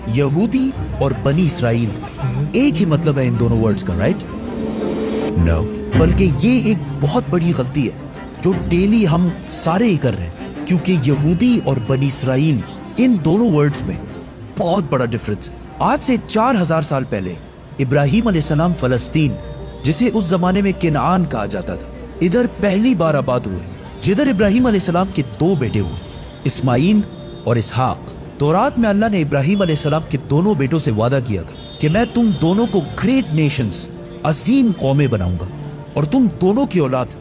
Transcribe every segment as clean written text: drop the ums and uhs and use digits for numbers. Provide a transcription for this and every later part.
यहूदी और बनी इसराइल एक ही मतलब है इन दोनों वर्ड्स का, राइट? नो, बल्कि ये एक बहुत बड़ी गलती है जो डेली हम सारे ही कर रहे हैं, क्योंकि यहूदी और बनी इसराइल इन दोनों वर्ड्स में बहुत बड़ा डिफरेंस है। आज से 4000 साल पहले इब्राहिम अलैहिस्सलाम फलस्तीन, जिसे उस जमाने में किनान कहा जाता था, इधर पहली बार आबाद हुए, जिधर इब्राहिम अलैहिस्सलाम के 2 बेटे हुए, इस्माइल और इसहाक। तौरात में अल्लाह ने इब्राहिम अलैहिस्सलाम के दोनों बेटों से वादा किया था कि मैं तुम दोनों को ग्रेट नेशंस, अजीम कौमें बनाऊंगा और तुम दोनों की औलाद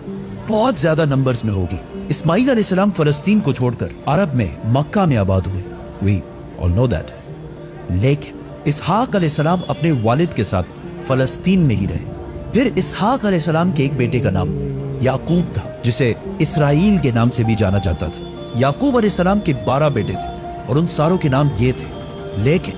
बहुत ज्यादा नंबर्स में होगी। इस्माइल अलैहिस्सलाम फलस्तीन को छोड़कर अरब में मक्का में आबाद हुए, वी ऑल नो दैट। लेकिन इसहाक अलैहिस्सलाम अपने वालिद के साथ फलस्तीन में ही रहे। फिर इसहाक अलैहिस्सलाम के एक बेटे का नाम याकूब था, जिसे इसराइल के नाम से भी जाना जाता था। याकूब अलैहिस्सलाम के 12 बेटे थे और उन सारों के नाम ये थे। लेकिन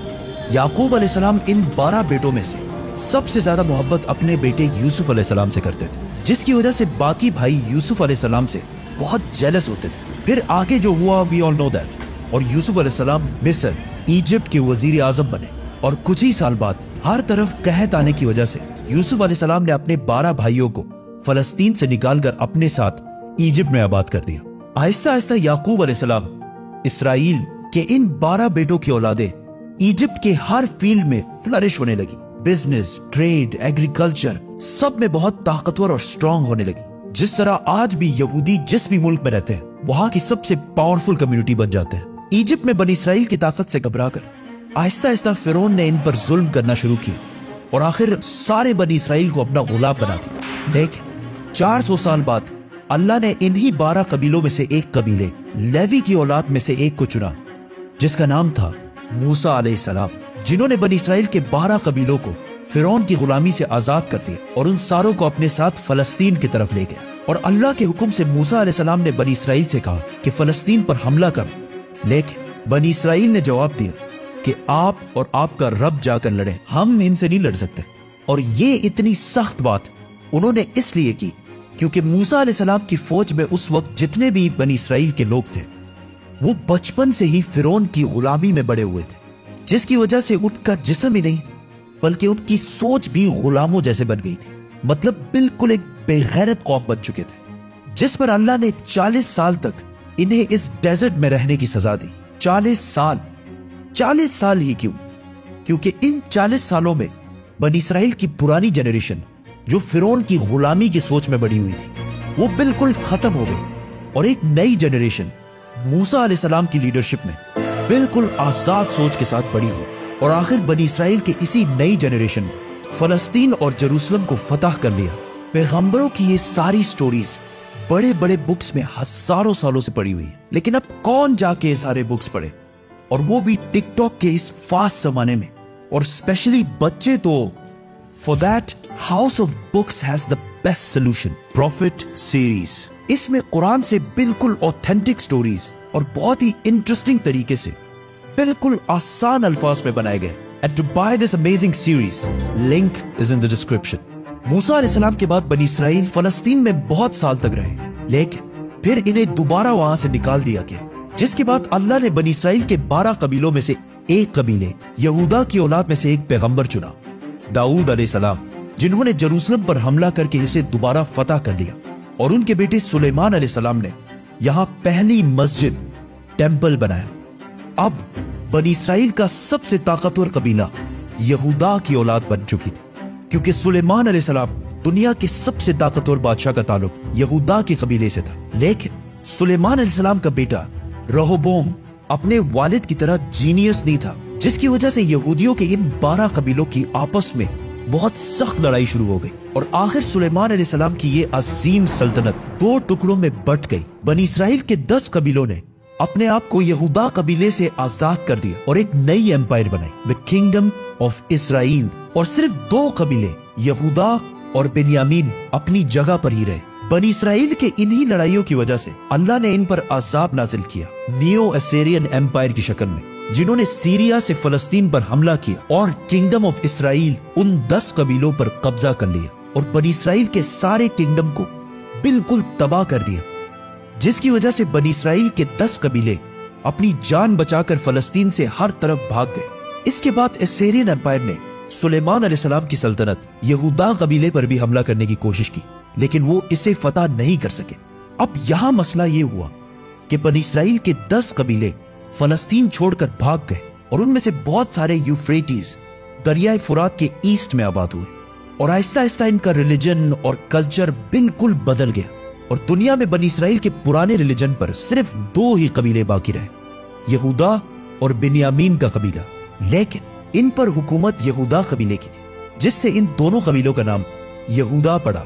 याकूब अलैहिस्सलाम इन 12 बेटों में से सबसे ज्यादा मोहब्बत अपने बेटे यूसुफ अलैहिस्सलाम से करते थे, जिसकी वजह से बाकी भाई यूसुफ अलैहिस्सलाम से बहुत जेलस होते थे। फिर आगे जो हुआ वी ऑल नो दैट, और यूसुफ अलैहिस्सलाम मिस्र, इजिप्ट के वजीर आजम बने। और कुछ ही साल बाद हर तरफ कहत आने की वजह से यूसुफ अलैहिस्सलाम ने अपने 12 भाइयों को फलस्तीन से निकालकर अपने साथ इजिप्ट में आबाद कर दिया। आहिस्ता आहिस्ता याकूब अलैहिस्सलाम इसराइल के इन 12 बेटों की औलादें इजिप्ट के हर फील्ड में फ्लरिश होने लगी। बिजनेस, ट्रेड, एग्रीकल्चर, सब में बहुत ताकतवर और स्ट्रांग होने लगी। जिस तरह आज भी यहूदी जिस भी मुल्क में रहते हैं वहां की सबसे पावरफुल कम्युनिटी बन जाते हैं। इजिप्ट में बनी इसराइल की ताकत से घबराकर आहिस्ता आहिस्ता फिरौन ने इन पर जुल्म करना शुरू किया और आखिर सारे बनी इसराइल को अपना गुलाम बना दिया। लेकिन 400 साल बाद अल्लाह ने इन्हीं 12 कबीलों में से एक कबीले लेवी की औलाद में से एक को चुना, जिसका नाम था मूसा अलैहिस्सलाम, जिन्होंने बनी इसराइल के 12 कबीलों को फिरौन की गुलामी से आजाद कर दिया और उन सारों को अपने साथ फलस्तीन की तरफ ले गया। और अल्लाह के हुक्म से मूसा अलैहिस्सलाम ने बनी इसराइल से कहा कि फलस्तीन पर हमला करो। लेकिन बनी इसराइल ने जवाब दिया कि आप और आपका रब जाकर लड़े, हम इनसे नहीं लड़ सकते। और ये इतनी सख्त बात उन्होंने इसलिए की क्योंकि मूसा अलैहिस्सलाम की फौज में उस वक्त जितने भी बनी इसराइल के लोग थे वो बचपन से ही फिरौन की गुलामी में बड़े हुए थे, जिसकी वजह से उनका जिस्म ही नहीं बल्कि उनकी सोच भी गुलामों जैसे बन गई थी। मतलब बिल्कुल एक बेगैरत कौम बन चुके थे, जिस पर अल्लाह ने 40 साल तक इन्हें इस डेजर्ट में रहने की सजा दी। 40 साल ही क्यों? क्योंकि इन 40 सालों में बनी इसराइल की पुरानी जनरेशन जो फिरौन की गुलामी की सोच में बड़ी हुई थी वो बिल्कुल खत्म हो गई और एक नई जनरेशन मूसा अलैहिस्सलाम की लीडरशिप में बिल्कुल आजाद सोच के साथ बड़ी हुई। और आखिर बनी इसराइल के इसी नई जनरेशन ने फलस्तीन और जेरूसलम को फतह कर लिया। पैगंबरों की ये सारी स्टोरीज बड़े बड़े बुक्स में हजारों सालों से पड़ी हुई है, लेकिन अब कौन जाके ये सारे बुक्स पढ़े, और वो भी टिकटॉक के इस फास्ट जमाने में, और स्पेशली बच्चे। तो for that house of books has the best solution, profit series. इसमें कुरान से बिल्कुल ऑथेंटिक स्टोरीज और बहुत ही इंटरेस्टिंग तरीके से बिल्कुल आसान अल्फाज में बनाए गए। And to buy this amazing series, link is in the description. मूसा अलैहिस्सलाम के बाद बनी इसराइल फलस्तीन में बहुत साल तक रहे, लेकिन फिर इन्हें दोबारा वहां से निकाल दिया गया, जिसके बाद अल्लाह ने बनी इसराइल के 12 कबीलों में से एक कबीले यहूदा की औलाद में से एक पैगंबर चुना, दाऊद अलैहिस्सलाम, जिन्होंने जेरूसलम पर हमला करके इसे दोबारा फतह कर लिया। और उनके बेटे सुलेमान अलैहिस्सलाम ने यहाँ पहली मस्जिद, टेंपल बनाया। अब बनी इसराइल का सबसे ताकतवर कबीला यहूदा की औलाद बन चुकी थी, क्योंकि सुलेमान अलैहिस्सलाम दुनिया के सबसे ताकतवर बादशाह का ताल्लुक यहूदा के कबीले से था। लेकिन सुलेमान अलैहिस्सलाम का बेटा रहोबोम अपने वालिद की तरह जीनियस नहीं था, जिसकी वजह से यहूदियों के इन 12 कबीलों की आपस में बहुत सख्त लड़ाई शुरू हो गई और आखिर सुलेमान अलैहिस्सलाम की ये अजीम सल्तनत 2 टुकड़ों में बट गई। बनी इसराइल के 10 कबीलों ने अपने आप को यहूदा कबीले से आजाद कर दिया और एक नई एम्पायर बनाई, द किंगडम ऑफ इसराइल। और सिर्फ 2 कबीले यहूदा और बेन्यामीन अपनी जगह पर ही रहे। बनी इसराइल के इन्हीं लड़ाइयों की वजह से अल्लाह ने इन पर अजाब नाजिल किया नियो असेरियन एम्पायर की शक्ल में, जिन्होंने सीरिया से फलस्तीन पर हमला किया और किंगडम ऑफ इसराइल उन 10 कबीलों पर कब्जा कर लिया और बनी इसराइल के सारे किंगडम को बिल्कुल तबाह कर दिया, जिसकी वजह से बनी इसराइल के 10 कबीले अपनी जान बचाकर फलस्तीन से हर तरफ भाग गए। इसके बाद एसेरियन एम्पायर ने सुलेमान अलैहिस्सलाम की सल्तनत यहूदा कबीले पर भी हमला करने की कोशिश की, लेकिन वो इसे फतह नहीं कर सके। अब यहां मसला ये हुआ कि बनी इसराइल के 10 कबीले फलस्तीन छोड़कर भाग गए और उनमें से बहुत सारे यूफ्रेटिस दरियाए फुरात के ईस्ट में आबाद हुए और आहिस्ता आहिस्ता इनका रिलीजन और कल्चर बिल्कुल बदल गया और दुनिया में बनी इसराइल के पुराने रिलीजन पर सिर्फ 2 ही कबीले बाकी रहे, यहूदा और बिन्यामीन का कबीला। लेकिन इन पर हुकूमत यहूदा कबीले की थी, जिससे इन दोनों कबीलों का नाम यहूदा पड़ा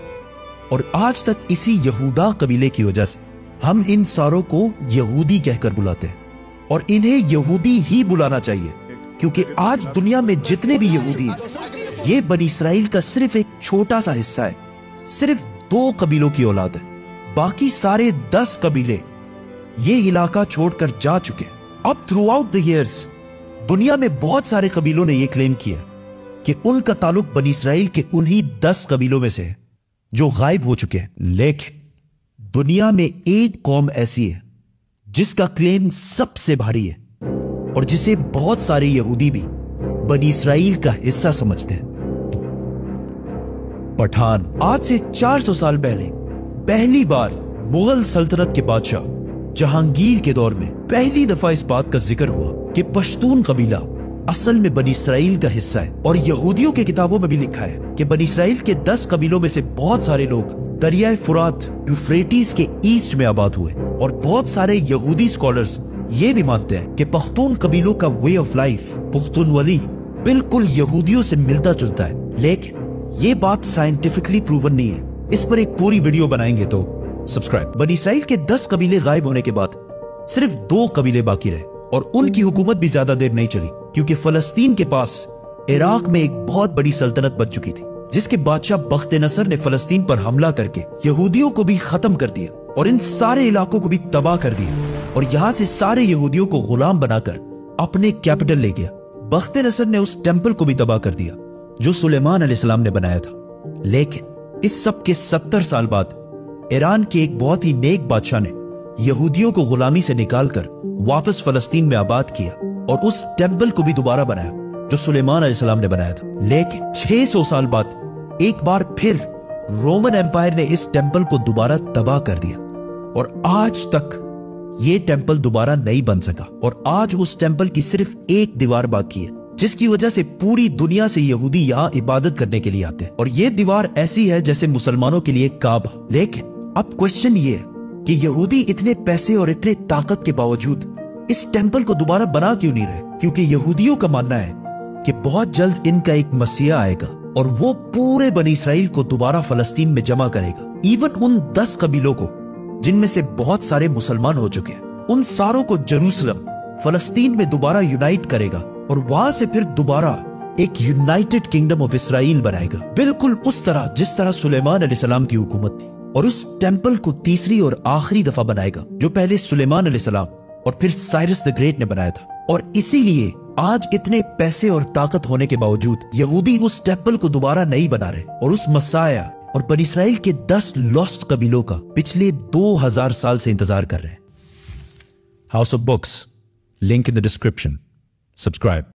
और आज तक इसी यहूदा कबीले की वजह से हम इन सारों को यहूदी कहकर बुलाते हैं और इन्हें यहूदी ही बुलाना चाहिए, क्योंकि आज दुनिया में जितने भी यहूदी हैं, ये बनी इसराइल का सिर्फ एक छोटा सा हिस्सा है। सिर्फ 2 कबीलों की औलाद है, बाकी सारे 10 कबीले ये इलाका छोड़कर जा चुके हैं। अब थ्रू आउट द ईयर्स दुनिया में बहुत सारे कबीलों ने यह क्लेम किया कि उनका ताल्लुक बनी इसराइल के उन्हीं 10 कबीलों में से है जो गायब हो चुके हैं। लेकिन दुनिया में एक कौम ऐसी है जिसका क्लेम सबसे भारी है और जिसे बहुत सारे यहूदी भी बनी इसराइल का हिस्सा समझते हैं, पठान। आज से 400 साल पहले पहली बार मुगल सल्तनत के बादशाह जहांगीर के दौर में पहली दफा इस बात का जिक्र हुआ कि पश्तून कबीला असल में बनी इसराइल का हिस्सा है और यहूदियों के किताबों में भी लिखा है कि बनी इसराइल के 10 कबीलों में से बहुत सारे लोग दरियाए फुरात यूफ्रेटिस के ईस्ट में आबाद हुए और बहुत सारे यहूदी स्कॉलर्स ये भी मानते हैं कि पख्तून कबीलों का वे ऑफ लाइफ पुख्तूनवली बिल्कुल यहूदियों से मिलता जुलता है। लेकिन ये बात साइंटिफिकली प्रूवन नहीं है। इस पर एक पूरी वीडियो बनाएंगे, तो सब्सक्राइब। बनी इसराइल के 10 कबीले गायब होने के बाद सिर्फ 2 कबीले बाकी रहे और उनकी हुकूमत भी ज्यादा देर नहीं चली, क्योंकि फलस्तीन के पास इराक में एक बहुत बड़ी सल्तनत बन चुकी थी, जिसके बादशाह बख्त नसर ने फलस्तीन पर हमला करके यहूदियों को भी खत्म कर दिया और इन सारे इलाकों को भी तबाह कर दिया और यहाँ से सारे यहूदियों को गुलाम बनाकर अपने कैपिटल ले गया। बख्त नसर ने उस टेंपल को भी तबाह कर दिया जो सुलेमान अलैहिस्सलाम ने बनाया था। लेकिन इस सब के 70 साल बाद ईरान के एक बहुत ही नेक बादशाह ने यहूदियों को गुलामी से निकालकर वापस फलस्तीन में आबाद किया और उस टेंपल को भी दोबारा बनाया जो सुलेमान अलैहिस्सलाम ने बनाया था। लेकिन 600 साल बाद एक बार फिर रोमन एम्पायर ने इस टेंपल को दोबारा तबाह कर दिया और आज तक ये टेंपल दोबारा नहीं बन सका और आज उस टेंपल की सिर्फ एक दीवार बाकी है, जिसकी वजह से पूरी दुनिया से यहूदी यहाँ इबादत करने के लिए आते हैं और ये दीवार ऐसी है जैसे मुसलमानों के लिए काबा। लेकिन अब क्वेश्चन ये है कि यहूदी इतने पैसे और इतने ताकत के बावजूद इस टेंपल को दोबारा बना क्यों नहीं रहे? क्योंकि यहूदियों का मानना है कि बहुत जल्द इनका एक मसीहा आएगा और वो पूरे बनी इसराइल को दोबारा फलस्तीन में जमा करेगा। इवन उन 10 कबीलों को जिनमें से बहुत सारे मुसलमान हो चुके हैं, उन सारों को जेरूसलम फलस्तीन में दोबारा यूनाइट करेगा और वहां से फिर दोबारा एक यूनाइटेड किंगडम ऑफ इसराइल बनाएगा, बिल्कुल उस तरह जिस तरह सुलेमान अलैहिस्सलाम की हुकूमत थी। और उस टेंपल को तीसरी और आखिरी दफा बनाएगा जो पहले सुलेमान अलैहिस्सलाम और फिर साइरस द ग्रेट ने बनाया था। और इसीलिए आज इतने पैसे और ताकत होने के बावजूद यहूदी उस टेंपल को दोबारा नहीं बना रहे और उस मसाया और बनी इसराइल के 10 लॉस्ट कबीलों का पिछले 2000 साल से इंतजार कर रहे हैं। House of books, link in the description. Subscribe.